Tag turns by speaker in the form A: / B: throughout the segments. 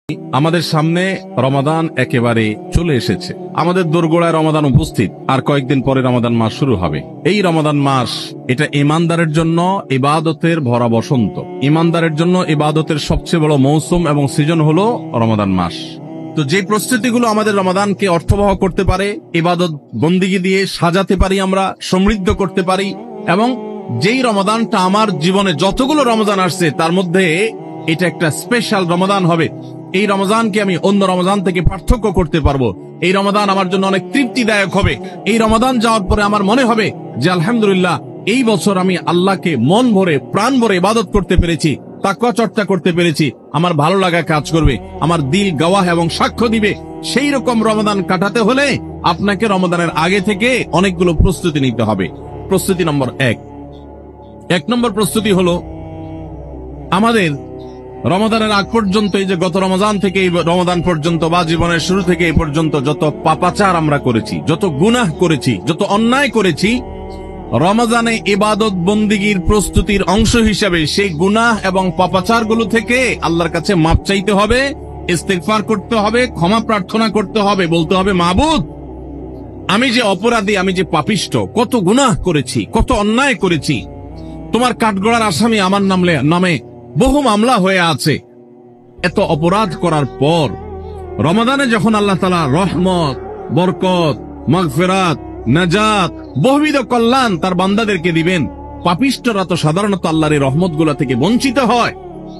A: আমাদের সামনে রমাদান একেবারে চলে এসেছে। আমাদের দোরগোড়ায় রমাদান উপস্থিত, আর কয়েকদিন পরে রমাদান মাস শুরু হবে। এই রমাদান মাস এটা ইমানদারের জন্য ইবাদতের ভরা বসন্ত। ইমানদারের জন্য ইবাদতের সবচেয়ে বড় মৌসুম এবং সিজন হলো রমাদান মাস। তো যে প্রস্তুতিগুলো আমাদের রমাদানকে অর্থবহ করতে পারে, ইবাদত বন্দিগি দিয়ে সাজাতে পারি, আমরা সমৃদ্ধ করতে পারি, এবং যেই রমাদানটা আমার জীবনে যতগুলো রমজান আসছে তার মধ্যে এটা একটা স্পেশাল রমাদান হবে, এই রমজানকে আমি অন্য রমজান থেকে পার্থক্য করতে পারবো, এই রমাদান আমার জন্য অনেক তৃপ্তিদায়ক হবে। এই রমাদান যাওয়ার পরে আমার মনে হবে যে আলহামদুলিল্লাহ এই বছর আমি আল্লাহকে মন ভরে প্রাণ ভরে ইবাদত করতে পেরেছি, তাকওয়া চর্চা করতে পেরেছি, আমার ভালো লাগা কাজ করবে, আমার দিল গাওয়াহ এবং সাক্ষ্য দিবে। সেই রকম রমাদান কাটাতে হলে আপনাকে রমাদানের আগে থেকে অনেকগুলো প্রস্তুতি নিতে হবে। প্রস্তুতি নম্বর এক নম্বর প্রস্তুতি হলো আমাদের রমাদানের আগ পর্যন্ত, এই যে গত রমজান থেকে এই রমাদান পর্যন্ত বা জীবনের শুরু থেকে এই পর্যন্ত যত পাপাচার আমরা করেছি, যত গুনাহ করেছি, যত অন্যায় করেছি, রমজানে ইবাদত বন্দিগির প্রস্তুতির অংশ হিসেবে সেই গুনাহ এবং পাপাচারগুলো থেকে আল্লাহর কাছে মাপ চাইতে হবে, ইস্তেগফার করতে হবে, ক্ষমা প্রার্থনা করতে হবে, বলতে হবে মাবুদ আমি যে অপরাধী, আমি যে পাপিষ্ঠ, কত গুনাহ করেছি, কত অন্যায় করেছি, তোমার কাঠগড়ার আসামি আমার নামে বহু মামলা হয়ে আছে। এত অপরাধ করার পর রমাদানে যখন আল্লাহ তাআলা রহমত, বরকত, মাগফিরাত, নাজাত, বহুবিধ কল্যাণ তার বান্দাদেরকে দিবেন, পাপিষ্ঠরা তো সাধারণত আল্লাহর এই রহমতগুলো থেকে বঞ্চিত হয়।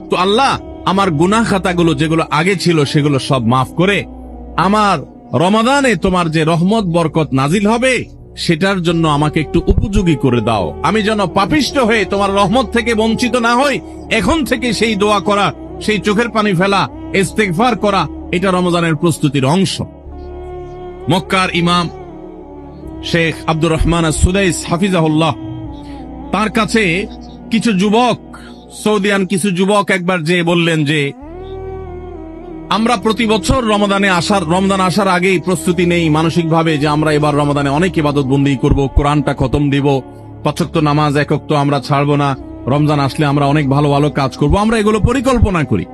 A: তো আল্লাহ আমার গুনাহ খাতাগুলো যেগুলো আগে ছিল সেগুলো সব মাফ করে আমার রমাদানে তোমার যে রহমত বরকত নাজিল হবে সেটার জন্য আমাকে একটু উপযোগী করে দাও, আমি যেন পাপিষ্ঠ হয়ে তোমার রহমত থেকে বঞ্চিত না হই। এখন থেকে সেই দোয়া করা, সেই চোখের পানি ফেলা, ইস্তেগফার করা, এটা রমজানের প্রস্তুতির অংশ। মক্কার ইমাম শেখ আব্দুর রহমান আস-সুদাইস হাফিজাহুল্লাহ, তার কাছে কিছু যুবক, সৌদিয়ান কিছু যুবক একবার যে বললেন যে আমরা প্রতি বছর রমজান আসার আগেই প্রস্তুতি নেই মানসিকভাবে যে আমরা এবার রমাদানে অনেক ইবাদত বন্দি করব, কোরআনটা খতম দিব, ৫ ওয়াক্ত নামাজ ১ ওয়াক্ত আমরা ছাড়বো না, রমজান আসলে আমরা অনেক ভালো ভালো কাজ করব, আমরা এগুলো পরিকল্পনা করি।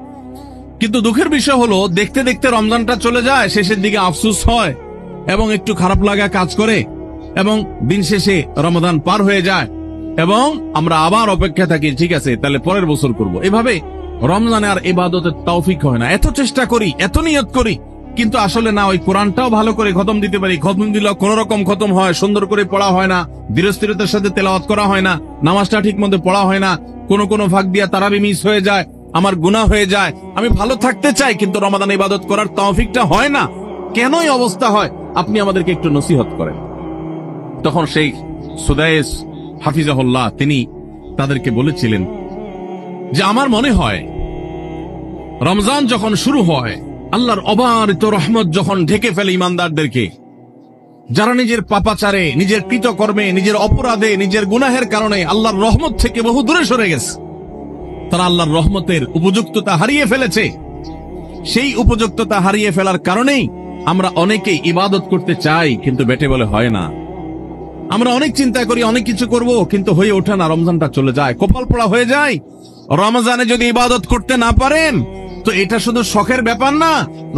A: কিন্তু দুঃখের বিষয় হলো দেখতে দেখতে রমজানটা চলে যায়, শেষের দিকে আফসোস হয় এবং একটু খারাপ লাগা কাজ করে, এবং দিন শেষে রমাদান পার হয়ে যায় এবং আমরা আবার অপেক্ষা থাকি, ঠিক আছে তাহলে পরের বছর করব। এভাবে রমজানে আর ইবাদতের তৌফিক হয় না। এত চেষ্টা করি, এত নিয়ত করি, কিন্তু আসলে না, ওই কোরআনটাও ভালো করে খতম দিতে পারি, খতম দিলেও কোন রকম খতম হয়, সুন্দর করে পড়া হয় না, ধীরস্থিরতার সাথে তেলাওয়াত করা হয় না, নামাজটা ঠিক মতো পড়া হয় না, কোনো ভাগ দিয়া তারাবি মিস হয়ে যায়, আমার গুনাহ হয়ে যায়। আমি ভালো থাকতে চাই কিন্তু রমাদানে ইবাদত করার তৌফিকটা হয় না। কেন এই অবস্থা হয় আপনি আমাদেরকে একটু নসিহত করেন। তখন শেখ সুদাইস হাফিজাহুল্লাহ তিনি তাদেরকে বলেছিলেন যে আমার মনে হয় রমজান যখন শুরু হয়, আল্লাহর অবারিত রহমত যখন ঢেকে ফেলে ইমানদারদেরকে, যারা নিজের পাপাচারে, নিজের কৃতকর্মে, নিজের অপরাধে, নিজের গুনাহের কারণে আল্লাহর রহমত থেকে বহু দূরে সরে গেছে, তারা আল্লাহর রহমতের উপযুক্ততা হারিয়ে ফেলেছে। সেই উপযুক্ততা হারিয়ে ফেলার কারণেই আমরা অনেকেই ইবাদত করতে চাই কিন্তু বেটে বলে হয় না। আমরা অনেক চিন্তা করি, অনেক কিছু করব, কিন্তু হয়ে ওঠে না, রমজানটা চলে যায়, কপাল পোড়া হয়ে যায়। রমজানে যদি ইবাদত করতে না পারেন তো এটা শুধু শখের ব্যাপার না,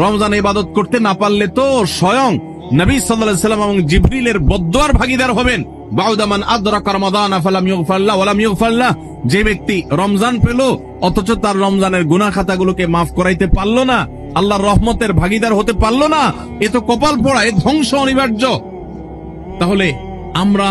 A: রমজানে ইবাদত করতে না পারলে তো স্বয়ং নবী সাল্লাল্লাহু আলাইহি ওয়াসাল্লাম এবং জিবরিলের বদদুয়ার ভাগীদার হবেন। বাউদা মান আদরাকা রমাদান ফালাম ইগফার লাহু ওয়া লাম ইগফার লাহু, যে ব্যক্তি রমজান পেল অথচ তার রমজানের গুনাহ খাতাগুলোকে মাফ করাইতে পারলো না, আল্লাহর রহমতের ভাগীদার হতে পারলো না, এ তো কপাল পোড়া, এ ধ্বংস অনিবার্য। তাহলে আমরা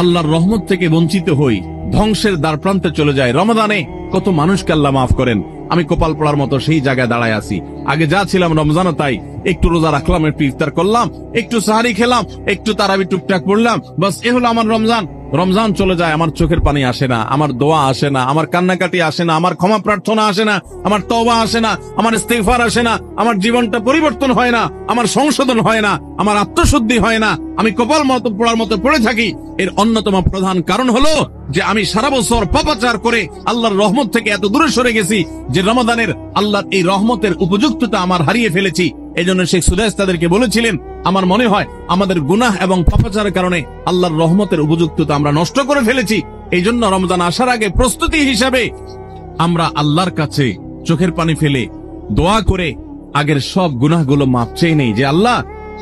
A: আল্লাহর রহমত থেকে বঞ্চিত হই, ধ্বংসের দ্বার প্রান্তে চলে যায়। রমাদানে কত মানুষকে আল্লাহ মাফ করেন, আমি কপাল পোড়ার মতো সেই জায়গায় দাঁড়ায় আছি। আগে যা ছিলাম রমজানও তাই, একটু রোজা রাখলাম, একটু ইফতার করলাম, একটু সাহারি খেলাম, একটু তারাবি টুকটাক পড়লাম, বাস এ হলো আমার রমজান। রমজান চলে যায়, আমার চোখের পানি আসে না, আমার দোয়া আসে না, আমার কান্নাকাটি আসে না, আমার ক্ষমা প্রার্থনা আসে না, আমার তওবা আসে না, আমার ইস্তেগফার আসে না, আমার জীবনটা পরিবর্তন হয় না, আমার সংশোধন হয় না, আমার আত্মশুদ্ধি হয় না, আমি কপাল মতো পোড়ার মতো পড়ে থাকি। এর অন্যতম প্রধান কারণ হলো যে আমি সারা বছর পাপাচার করে আল্লাহর রহমত থেকে এত দূরে সরে গেছি যে রমাদানের আল্লাহর এই রহমতের উপযুক্ততা আমার হারিয়ে ফেলেছি। এই জন্য শেখ সুদাইস তাদেরকে বলেছিলেন আমার মনে হয় আমাদের গুনাহ এবং পাপাচারের কারণে আল্লাহর রহমতের উপযুক্ততা আমরা নষ্ট করে ফেলেছি। এই জন্য রমজান আসার আগে প্রস্তুতি হিসাবে আমরা আল্লাহর কাছে চোখের পানি ফেলে দোয়া করে আগের সব গুনাহগুলো মাফ চেয়ে নেই যে আল্লাহ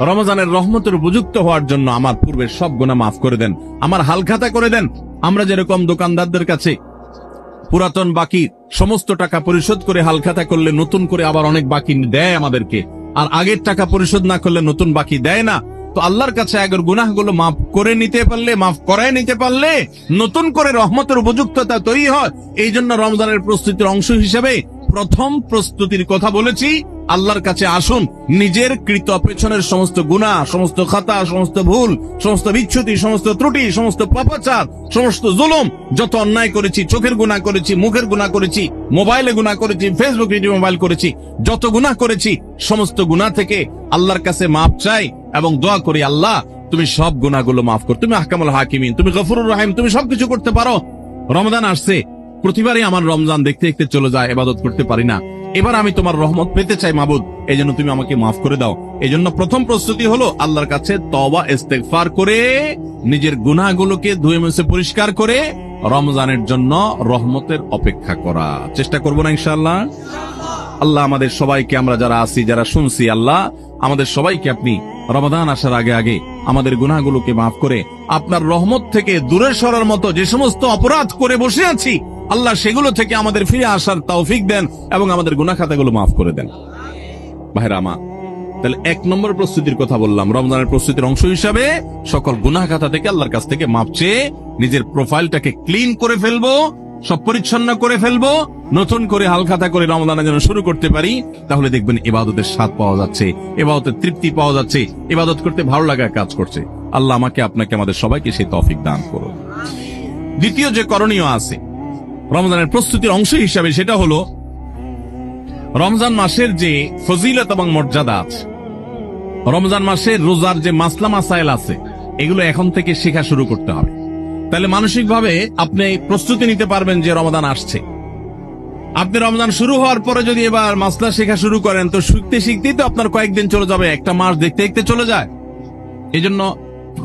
A: রমজানের রহমতের উপযুক্ত হওয়ার জন্য আমার পূর্বের সব গুনাহ মাফ করে দেন, আমার হালখাতা করে দেন। আমরা যেরকম দোকানদারদের কাছে পুরাতন বাকি সমস্ত টাকা পরিশোধ করে হালখাতা করলে নতুন করে আবার অনেক বাকি দেয় আমাদেরকে, আর আগের টাকা পরিশোধ না করলে নতুন বাকি দেয় না, তো আল্লাহর কাছে আগের গুনাহগুলো মাফ করে নিতে পারলে, মাফ করায় নিতে পারলে নতুন করে রহমতের উপযুক্ততা তৈরি হয়। এই জন্য রমজানের প্রস্তুতির অংশ হিসেবে প্রথম প্রস্তুতির কথা বলেছি, আল্লাহর কাছে আসুন, নিজের কৃত পেছনের সমস্ত গুনাহ, সমস্ত খাতা, সমস্ত ভুল, সমস্ত বিচ্যুতি, সমস্ত ত্রুটি, সমস্ত পাপাচার, সমস্ত জুলুম, যত অন্যায় করেছি, চোখের গুনাহ করেছি, মুখের গুনাহ করেছি, মোবাইলে গুনাহ করেছি, ফেসবুক রেডিও মোবাইল করেছি, যত গুনাহ করেছি সমস্ত গুনাহ থেকে আল্লাহর কাছে মাফ চাই এবং দোয়া করি, আল্লাহ তুমি সব গুনাহগুলো মাফ করো, তুমি আহকামুল হাকিমিন, তুমি গফুরুর রহিম, তুমি সবকিছু করতে পারো। রমজান আসছে, প্রতিবারই আমার রমজান দেখতে দেখতে চলে যায়, ইবাদত করতে পারি না, এবার আমি তোমার রহমত পেতে চাই মাবুদ, এই জন্য তুমি আমাকে মাফ করে দাও। এই জন্য প্রথম প্রস্তুতি হলো আল্লাহর কাছে তওবা ইস্তেগফার করে নিজের গুনাহগুলোকে ধুয়ে মুছে পরিষ্কার করে রমজানের জন্য রহমতের অপেক্ষা করা চেষ্টা করব না ইনশাআল্লাহ। আল্লাহ আমাদের সবাইকে, আমরা যারা আছি, যারা শুনছি, আল্লাহ আমাদের সবাইকে আপনি রমাদান আসার আগে আগে আমাদের গুনাহগুলোকে মাফ করে আপনার রহমত থেকে দূরে সরার মতো যে সমস্ত অপরাধ করে বসে আছি, আল্লাহ সেগুলো থেকে আমাদের ফিরে আসার তৌফিক দেন এবং আমাদের গুনাহ খাতাগুলো মাফ করে দেন। ভাইরা আমার, তাহলে 1 নম্বর প্রস্তুতির কথা বললাম, রমজানের প্রস্তুতির অংশ হিসাবে সকল গুনাহ খাতা থেকে আল্লাহর কাছ থেকে মাফ চেয়ে নিজের প্রোফাইলটাকে ক্লিন করে ফেলবো, সব পরিচ্ছন্ন করে ফেলবো, নতুন করে হালখাতা করে রমজানের জন্য শুরু করতে পারি। তাহলে দেখবেন ইবাদতের স্বাদ পাওয়া যাচ্ছে, ইবাদতের তৃপ্তি পাওয়া যাচ্ছে, ইবাদত করতে ভালো লাগা কাজ করছে। আল্লাহ আমাকে, আপনাকে, আমাদের সবাইকে সেই তৌফিক দান করুন। দ্বিতীয় যে করণীয় আছে রমজানের প্রস্তুতির অংশ হিসাবে, সেটা হলো রমজান মাসের যে ফজিলত এবং মর্যাদা আছে, রমজান মাসের রোজার যে মাসলা মাসাইল আছে, এগুলো এখন থেকে শেখা শুরু করতে হবে। তাহলে মানসিকভাবে আপনি প্রস্তুতি নিতে পারবেন যে রমজান আসছে। আপনি রমজান শুরু হওয়ার পরে যদি এবার মাসলা শেখা শুরু করেন, তো শিখতে শিখতেই তো আপনার কয়েকদিন চলে যাবে, একটা মাস দেখতে দেখতে চলে যায়। এই জন্য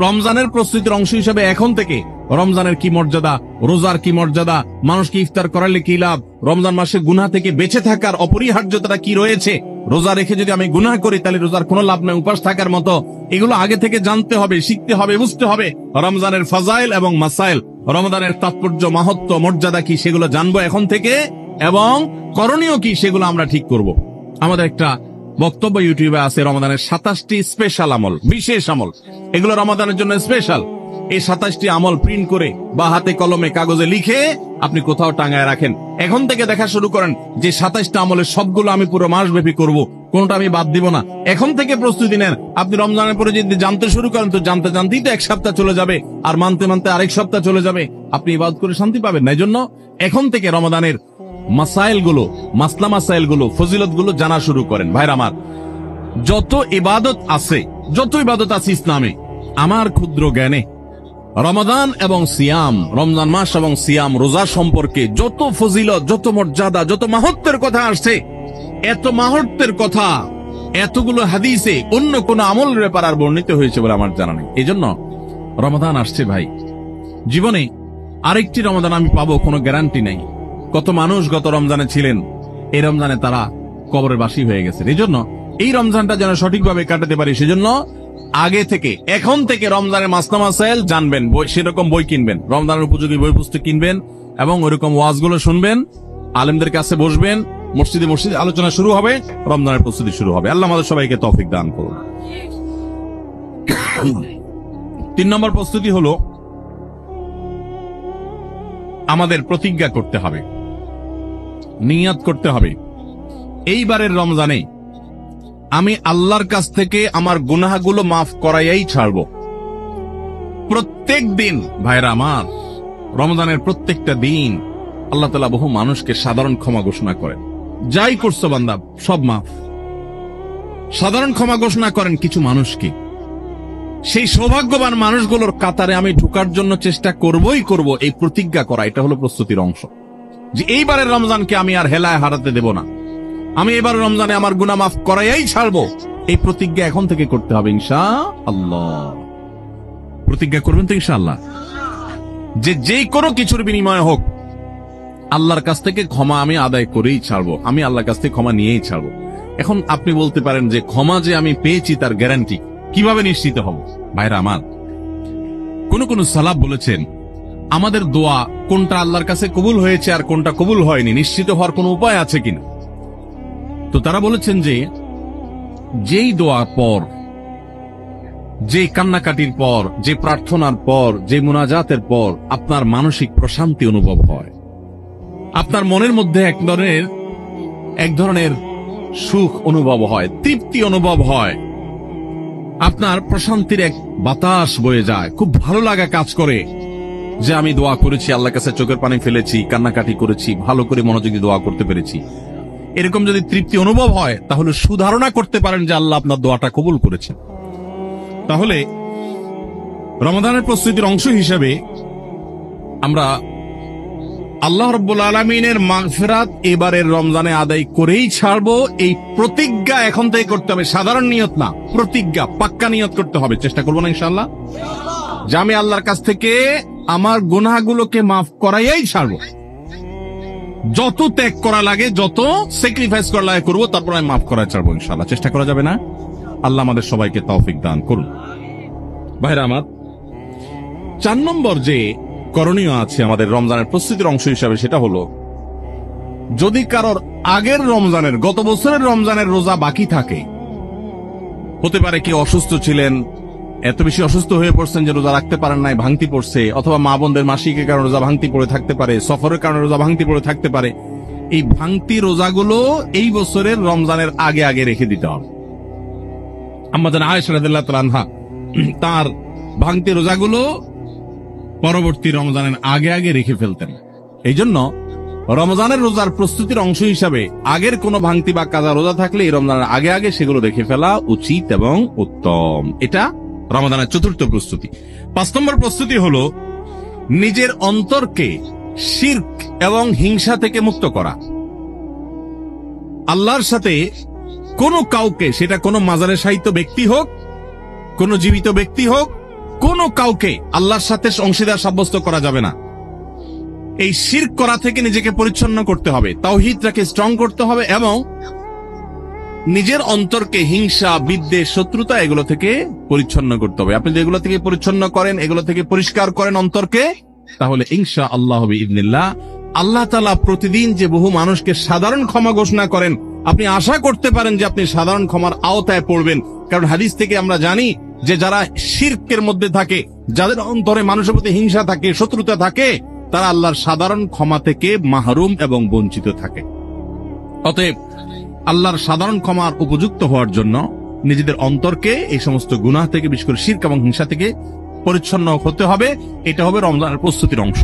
A: রমজানের প্রস্তুতির অংশ হিসেবে এখন থেকে রমজানের কি মর্যাদা, রোজার কি মর্যাদা, মানুষকে ইফতার করালে কি লাভ, রমজান মাসে গুনাহ থেকে বেঁচে থাকার অপরিহার্যতা কি রয়েছে, রোজা রেখে যদি আমি গুনাহ করি তাহলে রোজার কোনো লাভ নেই, উপাস থাকার মতো, এগুলো আগে থেকে জানতে হবে, শিখতে হবে, বুঝতে হবে। রমজানের ফাজাইল এবং মাসাইল, রমজানের তাৎপর্য, মাহাত্ম্য, মর্যাদা কি, সেগুলো জানবো এখন থেকে, এবং করণীয় কি সেগুলো আমরা ঠিক করব। আমাদের একটা বক্তব্য ইউটিউবে আছে, রমজানের 27টি স্পেশাল আমল, বিশেষ আমল, এগুলো রমজানের জন্য স্পেশাল। এই 27টি আমল প্রিন্ট করে বা হাতে কলমে কাগজে লিখে আপনি কোথাও টাঙায় রাখেন। এখন থেকে দেখা শুরু করেন যে 27টা আমলের সবগুলো আমি পুরো মাস ব্যাপী করব, কোনটা আমি বাদ দিব না। এখন থেকে প্রস্তুতি নেন। আপনি রমজানের পরে যদি জানতে শুরু করেন, তো জানতে জানতেই তো 1 সপ্তাহ চলে যাবে, আর মানতে মানতে আরেক সপ্তাহ চলে যাবে, আপনি ইবাদত করে শান্তি পাবেন না। এই জন্য এখন থেকে রমজানের মাসাইল গুলো, মাসলা মাসাইল গুলো, ফজিলত গুলো জানা শুরু করেন। ভাইরা আমার, যত ইবাদত আছে, যত ইবাদত আছে ইসলামে, আমার ক্ষুদ্র জ্ঞানে রমাদান এবং সিয়াম, রমজান মাস এবং সিয়াম, রোজা সম্পর্কে যত ফজিলত, যত মর্যাদা, যত মাহাত্ম্যের কথা আসছে, এত মাহাত্ম্যের কথা এতগুলো হাদিসে অন্য কোন আমলের ব্যাপার আর বর্ণিত হয়েছে বলে আমার জানা নেই। এই জন্য রমাদান আসছে ভাই, জীবনে আরেকটি রমাদান আমি পাবো কোনো গ্যারান্টি নেই। কত মানুষ গত রমজানে ছিলেন, এই রমজানে তারা কবরের বাসী হয়ে গেছে। এই জন্য এই রমজানটা যেন সঠিকভাবে কাটাতে পারি, সেজন্য আগে থেকে, এখন থেকে রমজানের মাসলা মাসাইল জানবেন, সেরকম বই কিনবেন, রমজানের উপযোগী বই পুস্তক কিনবেন এবং ওইরকম ওয়াজগুলো শুনবেন, আলেমদের কাছে বসবেন, মসজিদে মসজিদে আলোচনা শুরু হবে, রমজানের প্রস্তুতি শুরু হবে। আল্লাহ আমাদের সবাইকে তৌফিক দান করুন। 3 নম্বর প্রস্তুতি হলো আমাদের প্রতিজ্ঞা করতে হবে, নিয়ত করতে হবে, এইবারের রমজানে আমি আল্লাহর কাছ থেকে আমার গুনাহগুলো মাফ করাইয়াই ছাড়ব। প্রত্যেক দিন, ভাইরা আমার, রমজানের প্রত্যেকটা দিন আল্লাহ তাআলা বহু মানুষকে সাধারণ ক্ষমা ঘোষণা করেন। যাই করছো বান্দা সব মাফ, সাধারণ ক্ষমা ঘোষণা করেন কিছু মানুষকে। সেই সৌভাগ্যবান মানুষগুলোর কাতারে আমি ঢোকার জন্য চেষ্টা করবই করব। এই প্রতিজ্ঞা করা, এটা হলো প্রস্তুতির অংশ, যে এইবারের রমজানকে আমি আর হেলায় হারাতে দেব না, আমি এবার রমজানে আমার গুনাহ মাফ করাইয়াই ছাড়বো। এই প্রতিজ্ঞা এখন থেকে করতে হবে ইনশাআল্লাহ। প্রতিজ্ঞা করবেন তো ইনশাআল্লাহ, যে কোনো কিছুর বিনিময়ে হোক আল্লাহর কাছ থেকে ক্ষমা আমি আদায় করেই ছাড়বো, আমি আল্লাহর কাছ থেকে ক্ষমা নিয়েই ছাড়বো। এখন আপনি বলতে পারেন যে ক্ষমা যে আমি পেয়েছি তার গ্যারান্টি কিভাবে নিশ্চিত হব? ভাইরা আমার, কোন সালাফ বলেছেন আমাদের দোয়া কোনটা আল্লাহর কাছে কবুল হয়েছে আর কোনটা কবুল হয়নি নিশ্চিত হওয়ার কোন উপায় আছে কিনা। তো তারা বলেছেন যে যেই দোয়ার পর, যে কান্নাকাটির পর, যে প্রার্থনার পর, যে মুনাজাতের পর আপনার মানসিক প্রশান্তি অনুভব হয়, আপনার মনের মধ্যে এক ধরনের সুখ অনুভব হয়, তৃপ্তি অনুভব হয়, আপনার প্রশান্তির এক বাতাস বয়ে যায়, খুব ভালো লাগা কাজ করে যে আমি দোয়া করেছি, আল্লাহর কাছে চোখের পানি ফেলেছি, কান্নাকাটি করেছি, ভালো করে মনোযোগী দোয়া করতে পেরেছি। এরকম যদি তৃপ্তি অনুভব হয় তাহলে সুধারণা করতে পারেন যে আল্লাহ আপনার দোয়াটা কবুল করেছেন। তাহলে রমাদানের প্রস্তুতির অংশ হিসেবে আমরা আল্লাহ রাব্বুল আলামিনের মাগফিরাত এবারের রমজানে আদায় করেই ছাড়বো, এই প্রতিজ্ঞা এখন থেকে করতে হবে। সাধারণ নিয়ত না, প্রতিজ্ঞা, পাক্কা নিয়ত করতে হবে। চেষ্টা করবো না ইনশাআল্লাহ যে আমি আল্লাহর কাছ থেকে আমার গুনাহগুলোকে মাফ করাইয়াই ছাড়বো। যত ত্যাগ করা লাগে, যত স্যাক্রিফাইস করা লাগে করবো, তারপর আমি মাফ করাই ছাড়বো ইনশাআল্লাহ। চেষ্টা করা যাবে না? আল্লাহ আমাদের সবাইকে তৌফিক দান করুন। ভাইরা আমার, 4 নম্বর যে করণীয় আছে আমাদের রমজানের প্রস্তুতির অংশ হিসাবে, সেটা হলো যদি কারোর আগের রমজানের, গত বছরের রমজানের রোজা বাকি থাকে, হতে পারে কি অসুস্থ ছিলেন, এত বেশি অসুস্থ হয়ে পড়ছেন যে রোজা রাখতে পারেন নাই, ভাঙতি পড়ছে, অথবা মা বোনদের মাসিকের কারণে রোজা ভাঙতি পড়ে থাকতে পারে, সফরের কারণে রোজা ভাঙতি পড়ে থাকতে পারে। এই ভাঙতি রোজাগুলো এই বছরের রমজানের আগে আগে রেখে দিতে হবে। আম্মা জান আয়েশা রাদিয়াল্লাহু তাআলা আনহা তার ভাঙতি রোজাগুলো পরবর্তী রমজানের আগে আগে রেখে ফেলতেন। এই জন্য রমজানের রোজার প্রস্তুতির অংশ হিসাবে আগের কোনো ভাঙতি বা কাজা রোজা থাকলে এই রমজানের আগে আগে সেগুলো রেখে ফেলা উচিত এবং উত্তম। এটা রমজানের 4র্থ প্রস্তুতি। 5 নম্বর প্রস্তুতি হলো নিজের অন্তরকে শিরক এবং হিংসা থেকে মুক্ত করা। আল্লাহর সাথে কোন কাউকে, সেটা কোন মাজারে শায়িত ব্যক্তি হোক, কোন জীবিত ব্যক্তি হোক, কোন কাউকে আল্লাহর সাথে অংশীদার সাব্যস্ত করা যাবে না। এই শিরক করা থেকে নিজেকে পরিচ্ছন্ন করতে হবে, তাওহীদটাকে স্ট্রং করতে হবে এবং নিজের অন্তরকে হিংসা, বিদ্বেষ, শত্রুতা এগুলো থেকে পরিচ্ছন্ন করতে হবে। আপনি যেগুলো থেকে পরিচ্ছন্ন করেন, এগুলো থেকে পরিষ্কার করেন অন্তরকে, তাহলে ইনশাআল্লাহ বিইذنিল্লাহ আল্লাহ তাআলা প্রতিদিন যে বহু মানুষকে সাধারণ ক্ষমা ঘোষণা করেন, আপনি আশা করতে পারেন যে আপনি সাধারণ ক্ষমার আওতায় পড়বেন। কারণ হাদিস থেকে আমরা জানি যে যারা শিরকের মধ্যে থাকে, যাদের অন্তরে মানুষের প্রতি হিংসা থাকে, শত্রুতা থাকে, তারা আল্লাহর সাধারণ ক্ষমা থেকে মাহরুম এবং বঞ্চিত থাকে। অতএব আল্লাহর সাধারণ ক্ষমার উপযুক্ত হওয়ার জন্য নিজেদের অন্তরকে এই সমস্ত গুনাহ থেকে, বিশেষ করে শিরক এবং হিংসা থেকে পরিচ্ছন্ন হতে হবে। এটা হবে রমজানের প্রস্তুতির অংশ।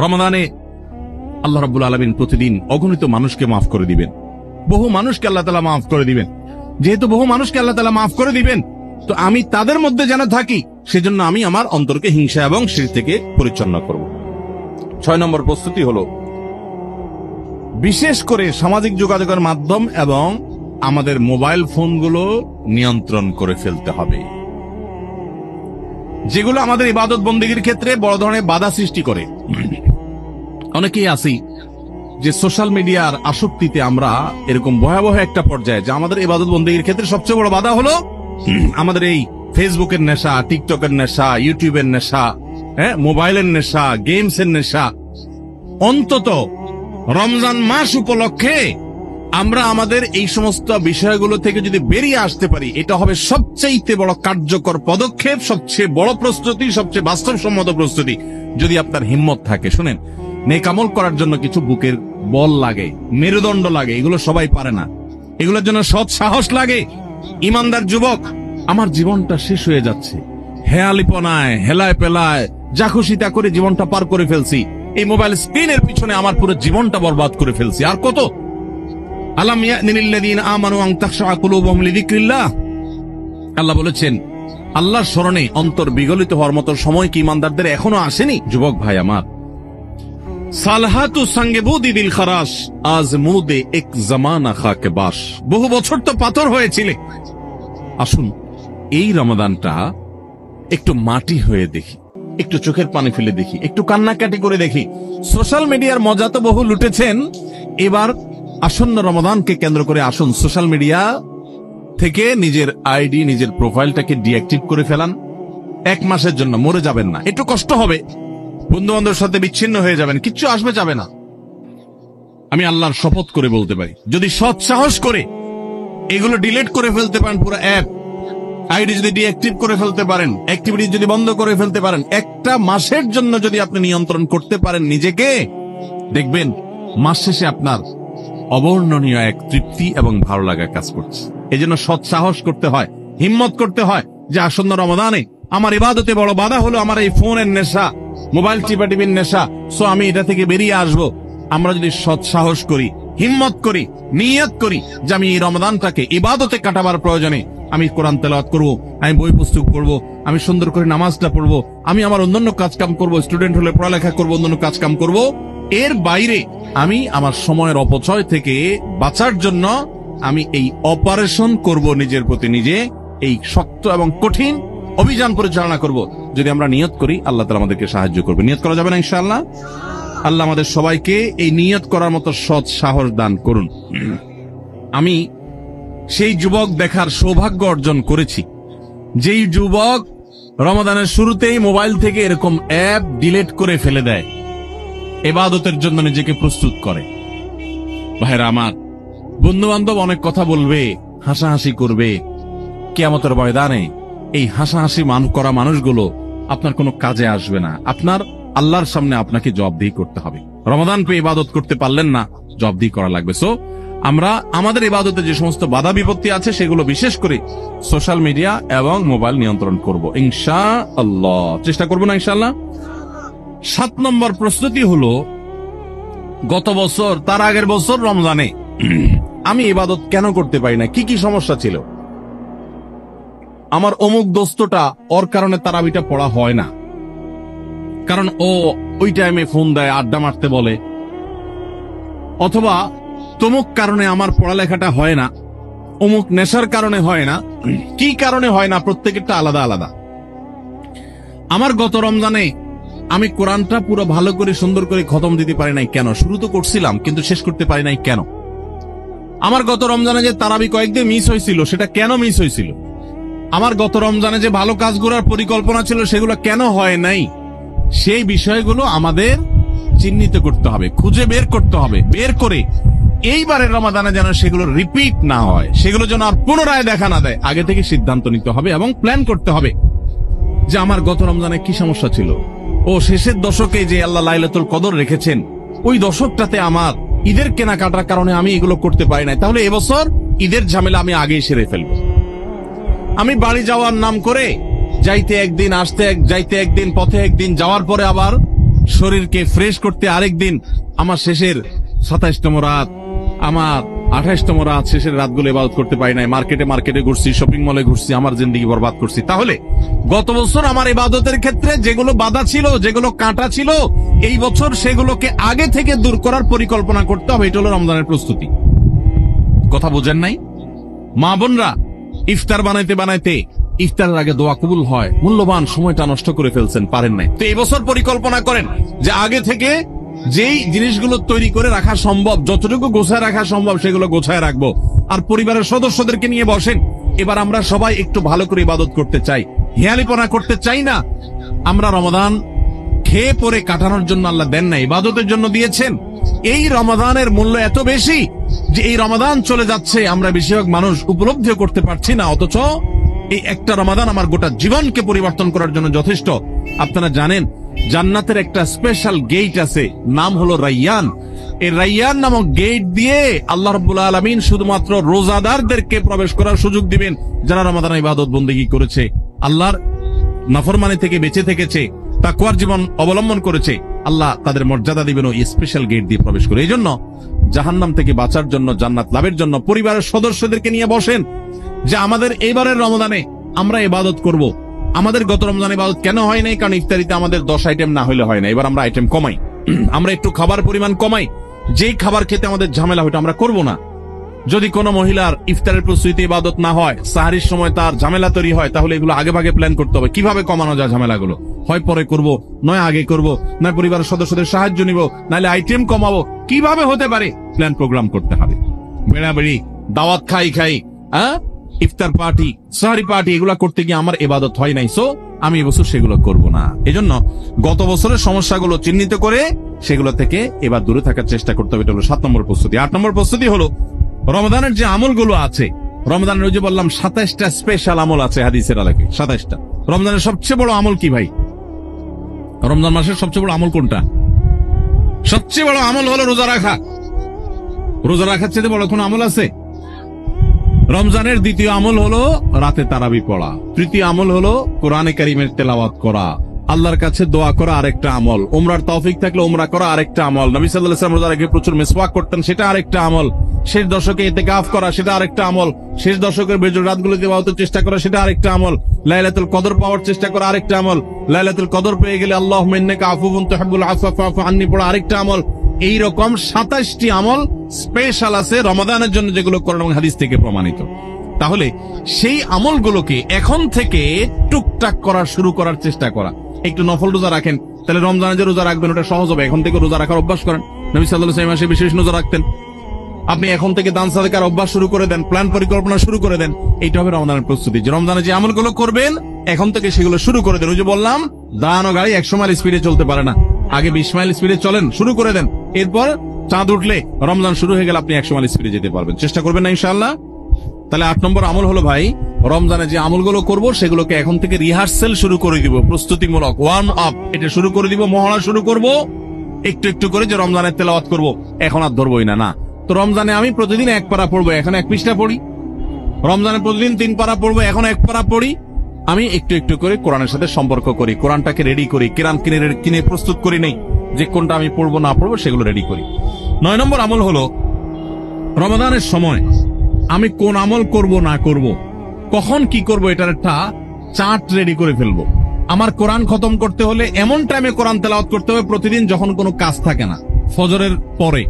A: রমজানে আল্লাহ রাব্বুল আলামিন প্রতিদিন অগণিত মানুষকে মাফ করে দিবেন, বহু মানুষকে আল্লাহ তাআলা মাফ করে দিবেন। যেহেতু বহু মানুষকে আল্লাহ তাআলা মাফ করে দিবেন, তো আমি তাদের মধ্যে যেন থাকি, সেজন্য আমি আমার অন্তরকে হিংসা এবং শিরক থেকে পরিচ্ছন্ন করব। 6 নম্বর প্রস্তুতি হলো বিশেষ করে সামাজিক যোগাযোগের মাধ্যম এবং আমাদের মোবাইল ফোনগুলো নিয়ন্ত্রণ করে ফেলতে হবে, যেগুলো আমাদের ইবাদত বন্দেগীর ক্ষেত্রে বড় ধরনের বাধা সৃষ্টি করে। অনেকেই আছি যে সোশ্যাল মিডিয়ার আসক্তিতে আমরা এরকম ভয়াবহ একটা পর্যায়ে, যে আমাদের ইবাদত বন্দেগীর ক্ষেত্রে সবচেয়ে বড় বাধা হলো আমাদের এই ফেসবুকের নেশা, টিকটকের নেশা, ইউটিউবের নেশা, মোবাইলের নেশা, গেমসের নেশা। অন্তত রমজান মাস উপলক্ষে আমরা আমাদের এই সমস্ত বিষয়গুলো থেকে যদি বেরিয়ে আসতে পারি, এটা হবে সবচেয়ে বড় কার্যকর পদক্ষেপ, সবচেয়ে বড় প্রস্তুতি, সবচেয়ে বাস্তবসম্মত প্রস্তুতি। যদি আপনার হিম্মত থাকে, শুনেন, নেক আমল করার জন্য কিছু বুকের বল লাগে, মেরুদণ্ড লাগে, এগুলো সবাই পারে না। এগুলোর জন্য সৎ সাহস লাগে। ইমানদার যুবক, আমার জীবনটা শেষ হয়ে যাচ্ছে, হেয়ালিপনায়, হেলায় পেলায়, যা খুশি তা করে জীবনটা পার করে ফেলছি, এই মোবাইল স্ক্রিনের পিছনে আমার পুরো জীবনটা বরবাদ করে ফেলছি, আর কত? আলাম ইয়ানিল্লাযীনা আমানু আন তাখশা কুলুবুহুম লিযিকরিল্লাহ। আল্লাহ বলেছেন, আল্লাহর স্মরণে অন্তর বিগলিত হওয়ার মতো সময় কি ইমানদারদের এখনো আসেনি? যুবক ভাই আমার, সালহাতু সঙ্গে বুদি দিল খারাস, আজ মুদে এক জামানা খাকে বাস। বহু বছর তো পাথর হয়েছিলে, আসুন এই রমাদানটা একটু মাটি হয়ে দেখি, একটু চোখের পানি ফেলে দেখি, একটু কান্নাকাটি করে দেখি। সোশ্যাল মিডিয়ার মজা তো বহু লুটেছেন, এবার আসন্ন রমাদানকে কেন্দ্র করে আসুন সোশ্যাল মিডিয়া থেকে নিজের আইডি, নিজের প্রোফাইলটাকে ডিঅ্যাক্টিভ করে ফেলান। 1 মাসের জন্য মরে যাবেন না, একটু কষ্ট হবে, বন্ধু বান্ধবের সাথে বিচ্ছিন্ন হয়ে যাবেন, কিচ্ছু আসবে যাবে না। আমি আল্লাহর শপথ করে বলতে পারি, যদি সৎ সাহস করে এগুলো ডিলিট করে ফেলতে পারেন, পুরো অ্যাপ আইডি যদি ডিঅ্যাক্টিভ করে ফেলতে পারেন, অ্যাক্টিভিটি যদি বন্ধ করে ফেলতে পারেন, 1টা মাসের জন্য যদি আপনি নিয়ন্ত্রণ করতে পারেন নিজেকে, দেখবেন মাস শেষে আপনার অবর্ণনীয় এক তৃপ্তি এবং ভালো লাগা কাজ করছে। এই জন্য সৎ সাহস করতে হয়, হিম্মত করতে হয় যে আসন্ন রমাদানে আমার ইবাদতে বড় বাধা হলো আমার এই ফোনের নেশা, মোবাইল টিপাটিপির নেশা, সো আমি এটা থেকে বেরিয়ে আসব। আমরা যদি সৎ সাহস করি, হিম্মত করি, নিয়ত করি যে আমি এই রমাদানটাকে ইবাদতে কাটাবার প্রয়োজনে আমি কোরআন তেলাওয়াত করব, আমি বই পুস্তক পড়বো, আমি সুন্দর করে নামাজটা পড়বো, আমি আমার অন্যান্য কাজকাম করব, স্টুডেন্ট হলে পড়ালেখা করবো, অন্যান্য কাজকাম করব, এর বাইরে আমি আমার সময়ের অপচয় থেকে বাঁচার জন্য আমি এই অপারেশন করব, নিজের প্রতি নিজে এই শক্ত এবং কঠিন অভিযান পরিচালনা করব। যদি আমরা নিয়ত করি, আল্লাহ তাআলা আমাদেরকে সাহায্য করবে। নিয়ত করা যাবে না ইনশাআল্লাহ? আল্লাহ আমাদের সবাইকে এই নিয়ত করার মতো সৎ সাহস দান করুন। আমি সেই যুবক দেখার সৌভাগ্য অর্জন করেছি, যেই যুবক রমাদানের শুরুতেই মোবাইল থেকে এরকম অ্যাপ ডিলিট করে ফেলে দেয়, ইবাদতের জন্য নিজেকে প্রস্তুত করে। ভাইরা আমার, বন্ধু বান্ধব অনেক কথা বলবে, হাসাহাসি করবে, কিয়ামতের ময়দানে এই হাসাহাসি করা মানুষগুলো আপনার কোনো কাজে আসবে না। আপনার আল্লাহর সামনে আপনাকে জবাবদিহি করতে হবে। রমাদান পেয়ে ইবাদত করতে পারলেন না, জবাবদিহি করা লাগবে। সো আমরা আমাদের ইবাদতে যে সমস্ত বাধা বিপত্তি আছে সেগুলো বিশেষ করে সোশ্যাল মিডিয়া এবং মোবাইল নিয়ন্ত্রণ করব ইনশাআল্লাহ, চেষ্টা করবো না ইনশাআল্লাহ। 7 নম্বর প্রস্তুতি হলো, গত বছর তার আগের বছর রমজানে আমি ইবাদত কেন করতে পারি না, কি কি সমস্যা ছিল। আমার অমুক দোস্তটা, ওর কারণে তারাবিটা পড়া হয় না, কারণ ও ওই টাইমে ফোন দেয়, আড্ডা মারতে বলে, অথবা তমুক কারণে আমার পড়ালেখাটা হয় না, অমুক নেশার কারণে হয় না, কি কারণে হয় না, প্রত্যেকেরটা আলাদা আলাদা। আমার গত রমজানে আমি কোরআনটা পুরো ভালো করে সুন্দর করে খতম দিতে পারি নাই কেন? শুরু তো করছিলাম কিন্তু শেষ করতে পারি নাই কেন? আমার গত রমজানে যে তারাবি কয়েকদিন মিস হয়েছিল, সেটা কেন মিস হয়েছিল? আমার গত রমজানে যে ভালো কাজগুলোর পরিকল্পনা ছিল, সেগুলো কেন হয় নাই? সেই বিষয়গুলো আমাদের চিহ্নিত করতে হবে, খুঁজে বের করতে হবে, বের করে এইবারের রমাদানে যেন সেগুলো রিপিট না হয়, সেগুলো যেন আর পুনরায় দেখা না দেয়, আগে থেকে সিদ্ধান্ত নিতে হবে এবং প্ল্যান করতে হবে যে আমার গত রমজানে কি সমস্যা ছিল, ও শেষের দশকে যে আল্লাহ লাইলাতুল কদর রেখেছেন, ওই দশকটাতে আমার ঈদের কেনাকাটার কারণে আমি এগুলো করতে পারি নাই, তাহলে এবছর ঈদের ঝামেলা আমি আগেই সেরে ফেলবো। আমি বাড়ি যাওয়ার নাম করে যাইতে একদিন, আসতে যাইতে একদিন, পথে একদিন, যাওয়ার পরে আবার শরীরকে ফ্রেশ করতে আরেকদিন, আমার শেষের 27তম রাত, আমার 28তম রাত, শেষের রাতগুলো ইবাদত করতে পারি নাই, মার্কেটে ঘুরছি, শপিং মলে ঘুরছি, আমার জিন্দেগি বরবাদ করছি। তাহলে গত বছর আমার ইবাদতের ক্ষেত্রে যেগুলো বাধা ছিল, যেগুলো কাঁটা ছিল, এই বছর সেগুলোকে আগে থেকে দূর করার পরিকল্পনা করতে হবে। এটা হলো রমজানের প্রস্তুতি। কথা বোঝেন নাই? মা বোনরা ইফতার বানাইতে বানাইতে ইফতারের আগে দোয়া কবুল হয়, মূল্যবান সময়টা নষ্ট করে ফেলছেন, পারেন নাই। তো এই বছর পরিকল্পনা করেন যে আগে থেকে যেই জিনিসগুলো তৈরি করে রাখা সম্ভব, যতটুকু গোছায় রাখা সম্ভব সেগুলো গোছায় রাখবো। আর পরিবারের সদস্যদেরকে নিয়ে বসেন, এবার আমরা সবাই একটু ভালো করে ইবাদত করতে চাই, হেয়ালিপনা করতে চাই না। আমরা রমাদান খেয়ে পরে কাটানোর জন্য আল্লাহ দেন না, ইবাদতের জন্য দিয়েছেন। এই রমাদানের মূল্য এত বেশি যে এই রমাদান চলে যাচ্ছে, আমরা বেশিরভাগ মানুষ উপলব্ধি করতে পারছি না, অথচ এই একটা রমাদান আমার গোটা জীবনকে পরিবর্তন করার জন্য যথেষ্ট। আপনারা জানেন জান্নাতের একটা স্পেশাল গেট আছে, নাম হলো রাইয়ান। এই রাইয়ান নামক গেট দিয়ে আল্লাহ রাব্বুল আলামিন শুধুমাত্র রোজাদারদেরকে প্রবেশ করার সুযোগ দিবেন, যারা রমাদান ইবাদত বন্দেগী করেছে, আল্লাহর নাফরমানি থেকে বেঁচে থেকেছে, তাকওয়ার জীবন অবলম্বন করেছে। আল্লাহ তাদের মর্যাদা দিবেন ওই স্পেশাল গেট দিয়ে প্রবেশ করে। এই জন্য জাহান্নাম থেকে বাঁচার জন্য, জান্নাত লাভের জন্য পরিবারের সদস্যদেরকে নিয়ে বসেন যে আমাদের এইবারের রমজানে আমরা ইবাদত করব। আমাদের গত রমজানে ইবাদত কেন হয় নাই? কারণ ইফতারিতে আমাদের 10 আইটেম না হলে হয় না। এবার আমরা আইটেম কমাই, আমরা একটু খাবার পরিমাণ কমাই, যেই খাবার খেতে আমাদের ঝামেলা হইতো আমরা করব না। যদি কোনো মহিলার ইফতারের প্রস্তুতি ইবাদত না হয়, সাহারির সময় তার ঝামেলা তৈরি হয়, তাহলে এগুলো আগে ভাগে প্ল্যান করতে হবে, কিভাবে কমানো যায় ঝামেলাগুলো, হয় পরে করব, নয় আগে করব, নয় পরিবারের সদস্যদের সাহায্য নিব, নাহলে আইটেম কমাবো, কিভাবে হতে পারে প্ল্যান প্রোগ্রাম করতে হবে। বেড়াবেড়ি, দাওয়াত খাই, ইফতার পার্টি, সাহারি পার্টি, এগুলা করতে গিয়ে আমার ইবাদত হয় নাই, সো আমি এবছর সেগুলো করব না। এজন্য গত বছরের সমস্যাগুলো চিহ্নিত করে সেগুলো থেকে এবার দূরে থাকার চেষ্টা করতে হবে। এটা হলো 7 নম্বর প্রস্তুতি। 8 নম্বর প্রস্তুতি হলো রমাদানের যে আমলগুলো আছে, রমজানের ওই যে বললাম 27টা স্পেশাল আমল আছে হাদিসের আলোকে, 27টা। রমজানের সবচেয়ে বড় আমল কি ভাই? রমজান মাসের সবচেয়ে বড় আমল কোনটা? সবচেয়ে বড় আমল হলো রোজা রাখা। রোজা রাখার চেয়ে বড় কোন আমল আছে? রমজানের দ্বিতীয় আমল হলো রাতে তারাবি পড়া। তৃতীয় আমল হলো কোরআনে কারীমের তেলাওয়াত করা। আল্লাহর কাছে দোয়া করা আরেকটা আমল। উমরার তৌফিক থাকলে উমরা করা আরেকটা আমল। নবী সাল্লাল্লাহু আলাইহি ওয়াসাল্লাম রোজার আগে প্রচুর মিসওয়াক করতেন, সেটা আরেকটা আমল। শেষ দশকে ইতিকাফ করা, সেটা আরেকটা আমল। শেষ দশকের বেজর রাতগুলোতে ইবাদতের চেষ্টা করা, সেটা আরেকটা আমল। লাইলাতুল কদর পাওয়ার চেষ্টা করা আরেকটা আমল। লাইলাতুল কদর পেয়ে গেলে আল্লাহুম্মা ইন্নাকা আফুউন তুহিব্বুল আফওয়া ফা'ফু আন্নী পড়া আরেকটা আমল। এই রকম 27টি আমল স্পেশাল আছে রমাদানের জন্য, যেগুলো কোরআন এবং হাদিস থেকে প্রমাণিত। তাহলে সেই আমলগুলোকে এখন থেকে টুকটাক করা শুরু করার চেষ্টা করা। একটু নফল রোজা রাখেন, তাহলে রমজানে যে রোজা রাখবেন ওটা সহজ হবে। এখন থেকে রোজা রাখার অভ্যাস করেন। নবী সাল্লাল্লাহু আলাইহি ওয়াসাল্লাম মাসে বিশেষ রোজা রাখতেন। আপনি এখন থেকে দান সাদাকার অভ্যাস শুরু করে দেন, প্ল্যান পরিকল্পনা শুরু করে দেন। এইটা হবে রমজানের প্রস্তুতি, যে রমজানে যে আমলগুলো করবেন এখন থেকে সেগুলো শুরু করে দেন। ওই যে বললাম, দান ও গাড়ি 100 মাইল স্পিডে চলতে পারে না, আগে 20 মাইল স্পিডে চলেন, শুরু করে দেন। এরপর চাঁদ উঠলে, রমজান শুরু হয়ে গেলে আপনি 100 মাইল স্পিডে যেতে পারবেন। চেষ্টা করবেন না ইনশাআল্লাহ? তাহলে 8 নম্বর আমল হলো ভাই, রমজানে যে আমলগুলো করব সেগুলোকে এখন থেকে রিহার্সেল শুরু করে দিব, প্রস্তুতিমূলক ওয়ার্ম আপ এটা শুরু করে দিব, মহড়া শুরু করব একটু একটু করে, যে রমজানের তেলাওয়াত করব, এখন আর ধরবই না। না তো রমজানে আমি প্রতিদিন 1 পারা পড়বো, এখন 1 পৃষ্ঠা পড়ি। রমজানে প্রতিদিন 3 পারা পড়বো, এখন 1 পারা পড়ি। আমি একটু একটু করে কোরআনের সাথে সম্পর্ক করি, কোরআনটাকে রেডি করি, কোরআন কিনে প্রস্তুত করি নেই, যে কোনটা আমি পড়বো না পড়বো সেগুলো রেডি করি। 9 নম্বর আমল হলো রমাদানের সময় আমি কোন আমল করব না করব, কখন কি করব, এটার একটা চার্ট রেডি করে ফেলবো। আমার কোরআন খতম করতে হলে এমন টাইমে কোরআন তেলাওয়াত করতে হবে প্রতিদিন যখন কোনো কাজ থাকে না, ফজরের পরে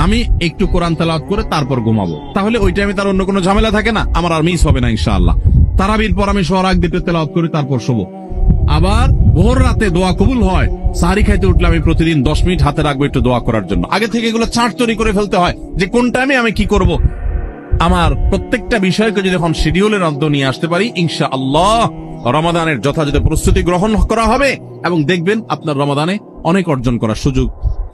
A: আমি একটু কোরআন তেলাওয়াত করে তারপর ঘুমাবো। তাহলে ওই টাইমে তার অন্য কোনো ঝামেলা থাকে না, আমার আর মিস হবে না ইনশাআল্লাহ। তারাবির পর আমি সোহরাগ দিতে তেলাওয়াত করে তারপর শোবো। আবার ভোর রাতে দোয়া কবুল হয়, সাহারি খাইতে উঠলে আমি প্রতিদিন 10 মিনিট হাতে রাখবো একটু দোয়া করার জন্য। আগে থেকে এগুলো চার্ট তৈরি করে ফেলতে হয়, যে কোন টাইমে আমি কি করব। আমার প্রত্যেকটা বিষয়কে যদি এখন শিডিউলের মধ্যে নিয়ে আসতে পারি, ইনশাআল্লাহ রমাদানের যথাযথ প্রস্তুতি গ্রহণ করা হবে এবং দেখবেন আপনার রমাদানে অনেক অর্জন করার সুযোগ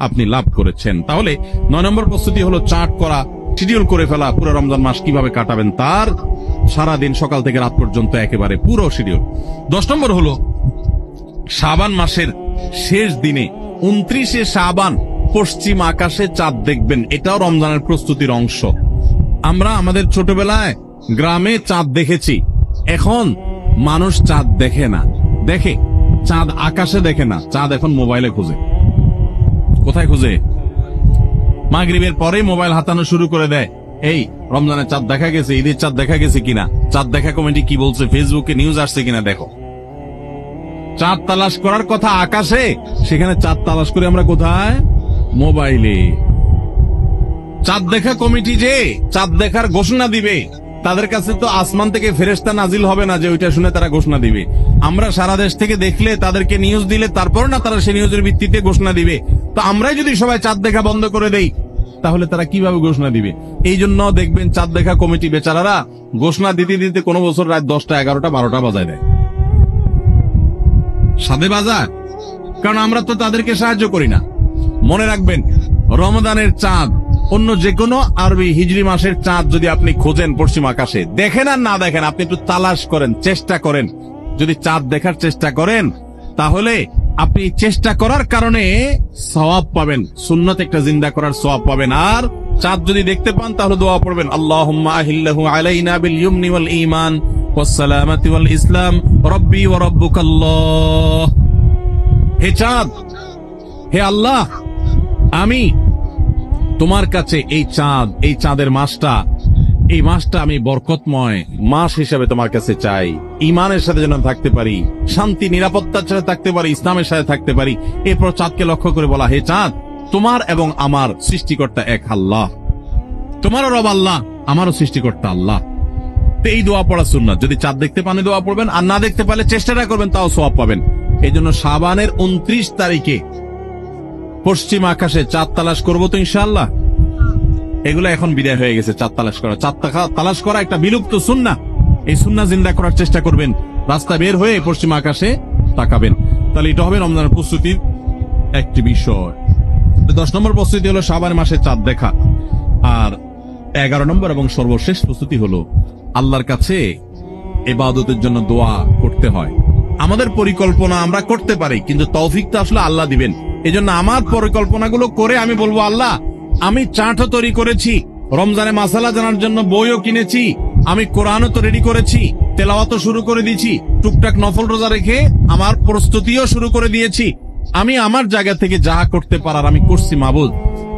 A: আপনি লাভ করেছেন। তাহলে 9 নম্বর প্রস্তুতি হলো চার্ট করা, শিডিউল করে ফেলা, পুরো রমজান মাস কিভাবে কাটাবেন তার সারাদিন সকাল থেকে রাত পর্যন্ত একেবারে পুরো শিডিউল। 10 নম্বর হলো শাবান মাসের শেষ দিনে 29শে শাবান পশ্চিম আকাশে চাঁদ দেখবেন, এটাও রমজানের প্রস্তুতির অংশ। আমরা আমাদের ছোটবেলায় গ্রামে চাঁদ দেখেছি, এখন মানুষ চাঁদ দেখে না, দেখে চাঁদ আকাশে দেখে না, চাঁদ এখন মোবাইলে খুঁজে। কোথায় খুঁজে? মাগরিবের পরেই মোবাইল হাতানো শুরু করে দেয়, এই রমজানের চাঁদ দেখা গেছে, ঈদের চাঁদ দেখা গেছে কিনা, চাঁদ দেখা কমিটি কি বলছে, ফেসবুকে নিউজ আসছে কিনা দেখো। চাঁদ তালাশ করার কথা আকাশে, সেখানে চাঁদ তালাশ করে আমরা কোথায়? মোবাইলে। চাঁদ দেখা কমিটি যে চাঁদ দেখার ঘোষণা দিবে, তাদের কাছে তো আসমান থেকে ফেরেশতা নাজিল হবে না যে ওইটা শুনে তারা ঘোষণা দিবে। আমরা সারা দেশ থেকে দেখলে, তাদেরকে নিউজ দিলে তারপর না তারা সেই নিউজের ভিত্তিতে ঘোষণা দিবে। তো আমরাই যদি সবাই চাঁদ দেখা বন্ধ করে দেই, তাহলে তারা কিভাবে ঘোষণা দিবে? এই জন্য দেখবেন চাঁদ দেখা কমিটি বেচারারা ঘোষণা দিতে দিতে কোনো বছর রাত 10টা 11টা 12টা বাজায় দেয়, সাদে বাজার, কারণ আমরা তো তাদেরকে সাহায্য করি না। মনে রাখবেন, রমজানের চাঁদ অন্য যে কোনো আরবি হিজরি মাসের চাঁদ যদি আপনি খোঁজেন পশ্চিম আকাশে, দেখেন আর না দেখেন, আপনি একটু তালাশ করেন, চেষ্টা করেন, যদি চাঁদ দেখার চেষ্টা করেন তাহলে আপনি চেষ্টা করার কারণে সওয়াব পাবেন, সুন্নাত একটা জিন্দা করার সওয়াব পাবেন। আর চাঁদ যদি দেখতে পান তাহলে দোয়া পড়বেন, আল্লাহুম্মা আহিল্লাহু আলাইনা বিল ইয়ুমনি ওয়াল ঈমান ওয়াস সালামাতি ওয়াল ইসলাম রাব্বি ওয়া রাব্বুকাল্লাহ। হে চাঁদ, হে আল্লাহ, আমি তোমার কাছে এই চাঁদ, এই চাঁদের মাসটা, এই মাসটা আমি বরকতময় মাস হিসেবে তোমার কাছে চাই। ঈমানের সাথে যেন থাকতে পারি, শান্তি নিরাপত্তার সাথে থাকতে পারি, ইসলামের সাথে থাকতে পারি। এরপর চাঁদকে লক্ষ্য করে বলা, হে চাঁদ, তোমার এবং আমার সৃষ্টিকর্তা এক আল্লাহ, তোমারও রব আল্লাহ, আমারও সৃষ্টিকর্তা আল্লাহ। তো এই দোয়া পড়া সুন্নাত। যদি চাঁদ দেখতে পান দোয়া পড়বেন, আর না দেখতে পারলে চেষ্টাটা করবেন, তাও সওয়াব পাবেন। এই জন্য শাবানের 29 তারিখে পশ্চিম আকাশে চাঁদ তালাশ করবো তো ইনশাআল্লাহ। এগুলো এখন বিদায় হয়ে গেছে, চাঁদ তালাশ করা। চাঁদ তালাশ করা একটা বিলুপ্ত সুন্নাহ। এই সুন্নাহ জিন্দা করার চেষ্টা করবেন। রাস্তায় বের হয়ে পশ্চিম আকাশে তাকাবেন, তাহলে এটা হবে রমজানের প্রস্তুতির একটি বিষয়। 10 নম্বর প্রস্তুতি হলো শাবান মাসে চাঁদ দেখা। আর 11 নম্বর এবং সর্বশেষ প্রস্তুতি হলো আল্লাহর কাছে ইবাদতের জন্য দোয়া করতে হয়। আমাদের পরিকল্পনা আমরা করতে পারি, কিন্তু তৌফিক তো আসলে আল্লাহ দিবেন। এজন্য আমার পরিকল্পনাগুলো করে আমি বলবো, আল্লাহ আমি চাটও তৈরি করেছি, রমজানে মাসালা জানার জন্য বইও কিনেছি, আমি কোরআনও তো রেডি করেছি, তেলাওয়াতও শুরু করে দিয়েছি, টুকটাক নফল রোজা রেখে আমার প্রস্তুতিও শুরু করে দিয়েছি। আমি আমার জায়গা থেকে যা করতে পারার আমি করছি। মাবুদ,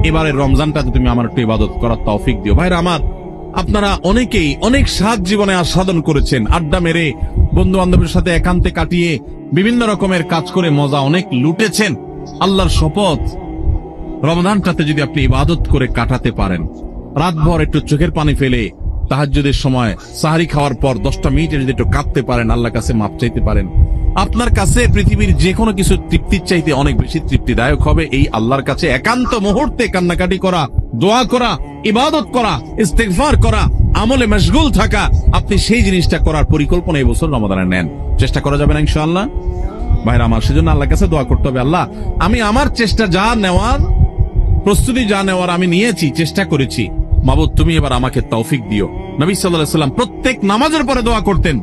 A: এবারে রমজানটাতে তুমি আমার একটু ইবাদত করার তৌফিক দিও। ভাইরা আমার, আপনারা অনেকেই অনেক স্বাদ জীবনে আস্বাদন করেছেন, আড্ডা মেরে বন্ধু বান্ধবের সাথে একান্তে কাটিয়ে বিভিন্ন রকমের কাজ করে মজা অনেক লুটেছেন। আল্লাহর শপথ, রমজানটাতে যদি আপনি ইবাদত করে কাটাতে পারেন, রাতভর একটু চোখের পানি ফেলে তাহাজ্জুদের সময় সাহারি খাওয়ার পর 10টা মিনিটে যদি একটু কাঁদতে পারেন, আল্লাহর কাছে মাপ চাইতে পারেন, আপনার কাছে পৃথিবীর যে কোনো কিছু তৃপ্তির চাইতে অনেক বেশি তৃপ্তিদায়ক হবে এই আল্লাহর কাছে একান্ত মুহূর্তে কান্নাকাটি করা, দোয়া করা, ইবাদত করা, ইস্তেগফার করা, আমলে মশগুল থাকা। আপনি সেই জিনিসটা করার পরিকল্পনা এই বছর রমাদানে নেন। চেষ্টা করা যাবে না ইনশাআল্লাহ? ভাইরা আমার, সেজন্য আল্লাহর কাছে দোয়া করতে হবে, আল্লাহ আমি আমার চেষ্টা যা নেওয়ার, প্রস্তুতি যা নেওয়ার আমি নিয়েছি, চেষ্টা করেছি, মাবুদ তুমি এবার আমাকে তৌফিক দিও। নবী সাল্লাল্লাহু আলাইহি ওয়াসাল্লাম প্রত্যেক নামাজের পরে দোয়া করতেন,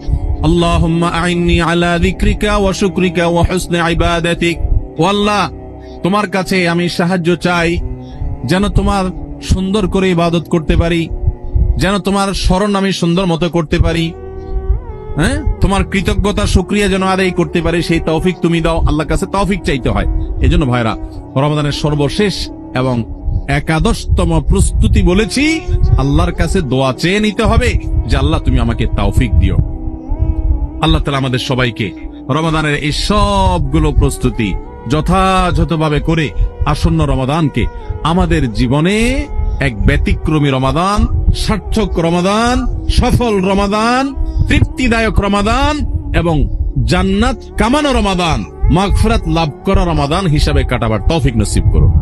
A: আল্লাহুম্মা আইন্নি আলা যিকরিকা ওয়া শুকরিকা ওয়া হুসনি ইবাদাতিক। ও আল্লাহ, তোমার কাছে আমি সাহায্য চাই যেন তোমার সুন্দর করে ইবাদত করতে পারি, যেন তোমার স্মরণ আমি সুন্দর মতো করতে পারি, তোমার কৃতজ্ঞতা শুকরিয়া যেন আদায় করতে পারি, সেই তৌফিক তুমি দাও। আল্লাহর কাছে তৌফিক চাইতে হয়। এজন্য ভাইরা, রমাদানের সর্বশেষ এবং 11তম প্রস্তুতি বলেছি, আল্লাহর কাছে দোয়া চেয়ে নিতে হবে যে আল্লাহ তুমি আমাকে তৌফিক দিও। আল্লাহ তাআলা আমাদের সবাইকে রমাদানের এই সবগুলো প্রস্তুতি যথাযথভাবে করে আসন্ন রমাদানকে আমাদের জীবনে এক ব্যতিক্রমী রমাদান, সার্থক রমাদান, সফল রমাদান, তৃপ্তিদায়ক রমাদান এবং জান্নাত কামানো রমাদান, মাগফিরাত লাভ করা রমাদান হিসাবে কাটাবার তৌফিক নসিব করুন।